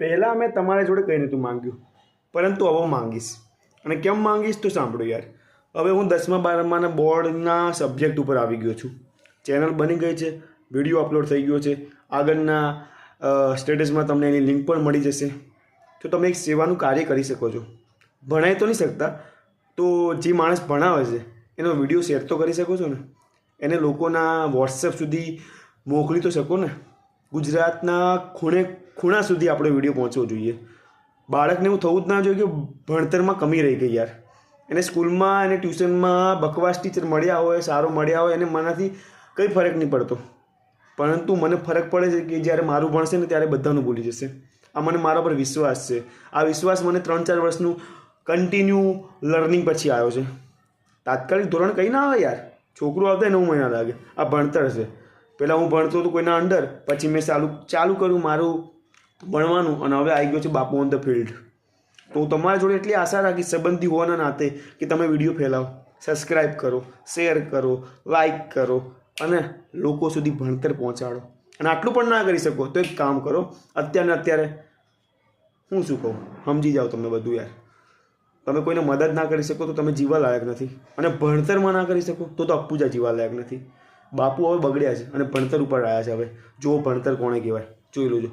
પહેલાં મેં તમારી જોડે કંઈ નહોતું માંગ્યું, પરંતુ હવે માંગીશ. અને કેમ માંગીશ તો સાંભળો યાર. હવે હું 10મા 12માના બોર્ડના સબ્જેક્ટ ઉપર આવી ગયો છું. ચેનલ બની ગઈ છે, વિડીયો અપલોડ થઈ ગયો છે. આગળના સ્ટેટસમાં તમને એની લિંક પણ મળી જશે. તો તમે એક સેવાનું કાર્ય કરી શકો છો. ભણાઈ તો નહીં શકતા, તો જે માણસ ભણાવે છે એનો વિડીયો શેર તો કરી શકો છો ને. એને લોકોના વોટ્સએપ સુધી મોકલી તો શકો ને. ગુજરાતના ખૂણા સુધી આપણો વિડીયો પહોંચવો જોઈએ. બાળકને એવું થવું જ ના જોઈએ કે ભણતરમાં કમી રહી ગઈ યાર. એને સ્કૂલમાં અને ટ્યુશનમાં બકવાસ ટીચર મળ્યા હોય, સારો મળ્યા હોય, એને મનાથી કંઈ ફરક નહીં પડતો. પરંતુ મને ફરક પડે છે કે જ્યારે મારું ભણશે ને ત્યારે બધાનું ભૂલી જશે. આ મને મારા પર વિશ્વાસ છે. આ વિશ્વાસ મને 3-4 વર્ષનું કન્ટિન્યુ લર્નિંગ પછી આવ્યો છે. તાત્કાલિક ધોરણ કંઈ ના આવે યાર. છોકરું આવતા 9 મહિના લાગે. આ ભણતર છે. પહેલાં હું ભણતો હતો કોઈના અંડર, પછી મેં ચાલુ કર્યું મારું ભણવાનું, અને હવે આવી ગયો છે બાપુ ઓન ધ ફિલ્ડ. તો હું તમારા જોડે એટલી આશા રાખીશ સંબંધી હોવાના નાતે કે તમે વિડીયો ફેલાવો, સબસ્ક્રાઈબ કરો, શેર કરો, લાઈક કરો અને લોકો સુધી ભણતર પહોંચાડો. અને આટલું પણ ના કરી શકો તો એક કામ કરો, અત્યારે હું શું કહું, સમજી જાઓ તમે બધું યાર. તમે કોઈને મદદ ના કરી શકો તો તમે જીવા લાયક નથી, અને ભણતરમાં ના કરી શકો તો અપ્પુજા જીવા લાયક નથી. બાપુ હવે બગડ્યા છે અને ભણતર ઉપર આવ્યા છે. હવે જુઓ ભણતર કોણે કહેવાય, જોઈ લેજો.